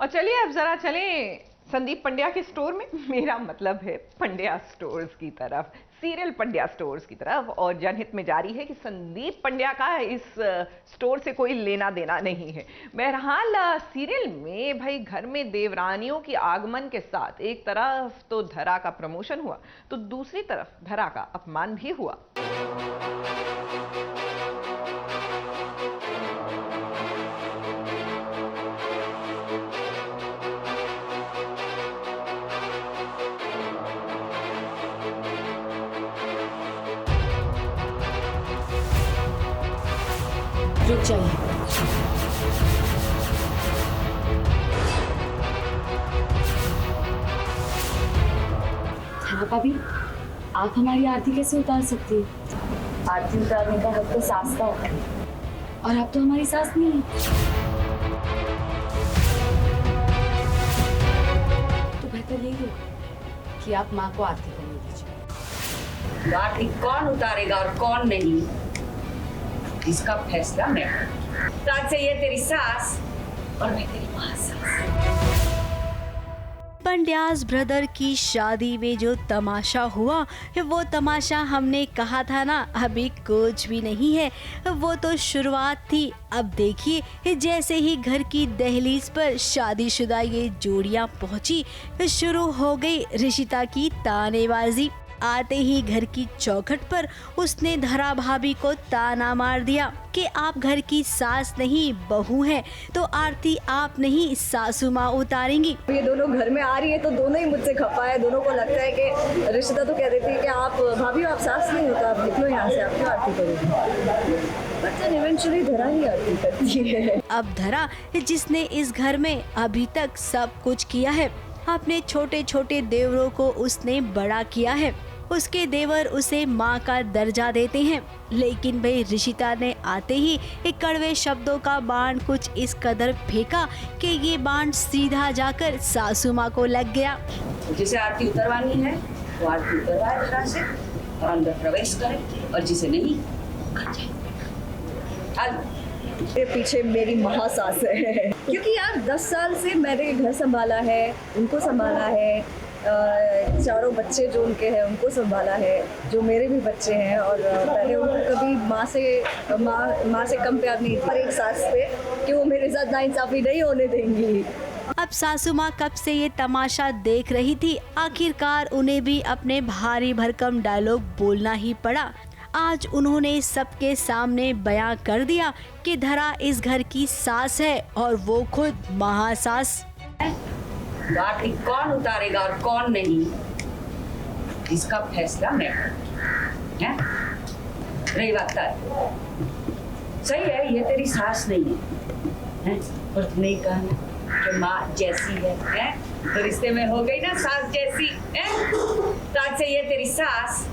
और चलिए अब जरा चलें संदीप पंड्या के स्टोर में, मेरा मतलब है पंड्या स्टोर्स की तरफ, सीरियल पंड्या स्टोर्स की तरफ। और जनहित में जारी है कि संदीप पंड्या का इस स्टोर से कोई लेना देना नहीं है। बहरहाल सीरियल में भाई घर में देवरानियों की आगमन के साथ एक तरफ तो धरा का प्रमोशन हुआ तो दूसरी तरफ धरा का अपमान भी हुआ। रुक जाइए। धरा भाभी, आप हमारी आरती कैसे उतार सकती है? आरती उतारने का हक तो सास का होता है, और आप तो हमारी सास नहीं है। तो बेहतर यही होगा कि आप माँ को आरती करने दीजिए। आरती कौन उतारेगा और कौन नहीं, इसका फैसला मैं। आज से ये तेरी सास और मैं तेरी माँ सास। पंड्यास ब्रदर की शादी में जो तमाशा हुआ वो तमाशा हमने कहा था ना, अभी कुछ भी नहीं है, वो तो शुरुआत थी। अब देखिए जैसे ही घर की दहलीज पर शादीशुदा ये जोड़ियां पहुंची, शुरू हो गई रिशिता की तानेबाजी। आते ही घर की चौखट पर उसने धरा भाभी को ताना मार दिया कि आप घर की सास नहीं बहू हैं, तो आरती आप नहीं सासू माँ उतारेंगी। ये दोनों घर में आ रही है तो दोनों ही मुझसे खपा है। दोनों को लगता है कि रिश्ता तो कह देती है कि आप भाभी आप सास नहीं होता, आप निकलो यहाँ से, आप क्यों आरती करोगी। बट इवेंचुअली धरा ही आरती करती है। अब धरा जिसने इस घर में अभी तक सब कुछ किया है, अपने छोटे छोटे देवरों को उसने बड़ा किया है, उसके देवर उसे माँ का दर्जा देते हैं। लेकिन भाई रिशिता ने आते ही एक कड़वे शब्दों का बाण कुछ इस कदर फेंका कि ये बाण सीधा जाकर सासू माँ को लग गया। जिसे आरती उतरवानी है वो आरती उतरवाए धरा से और अंदर प्रवेश करे, और जिसे नहीं घर जाए। मेरे पीछे मेरी महासास है, क्योंकि यार 10 साल से मैंने घर संभाला है, उनको संभाला है, चारों बच्चे जो उनके हैं उनको संभाला है, जो मेरे भी बच्चे हैं, और पहले उनको कभी माँ से कम प्यार नहीं था। एक सास पे कि वो मेरे साथ नाइंसाफी नहीं होने देंगी। अब सासू माँ कब से ये तमाशा देख रही थी, आखिरकार उन्हें भी अपने भारी भरकम डायलॉग बोलना ही पड़ा। आज उन्होंने सबके सामने बयां कर दिया कि धरा इस घर की सास है और वो खुद महासास। आरती कौन उतारेगा और कौन नहीं, इसका फैसला मैं। है रही बात सही है, ये तेरी सास नहीं है, और तुमने कहा ना कि माँ जैसी है, तो रिश्ते में हो गई ना सास जैसी है। तो आज से ये तेरी सास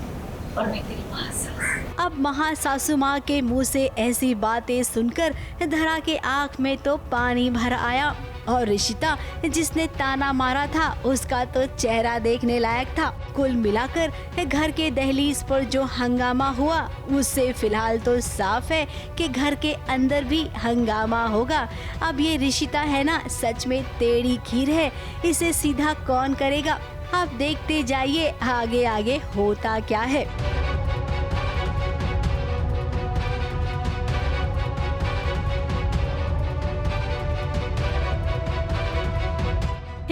और मैं तेरी माँ सास। अब महासासू माँ के मुंह से ऐसी बातें सुनकर धरा के आँख में तो पानी भर आया, और रिशिता जिसने ताना मारा था उसका तो चेहरा देखने लायक था। कुल मिलाकर घर के दहलीज पर जो हंगामा हुआ उससे फिलहाल तो साफ है कि घर के अंदर भी हंगामा होगा। अब ये रिशिता है ना, सच में टेढ़ी खीर है, इसे सीधा कौन करेगा। आप देखते जाइए आगे आगे होता क्या है।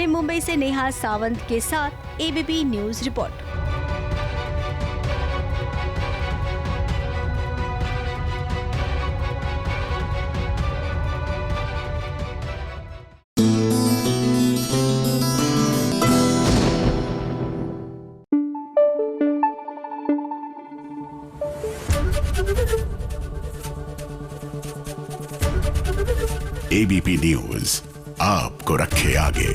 मुंबई से नेहा सावंत के साथ ABP news report. ABP news आपको रखे आगे।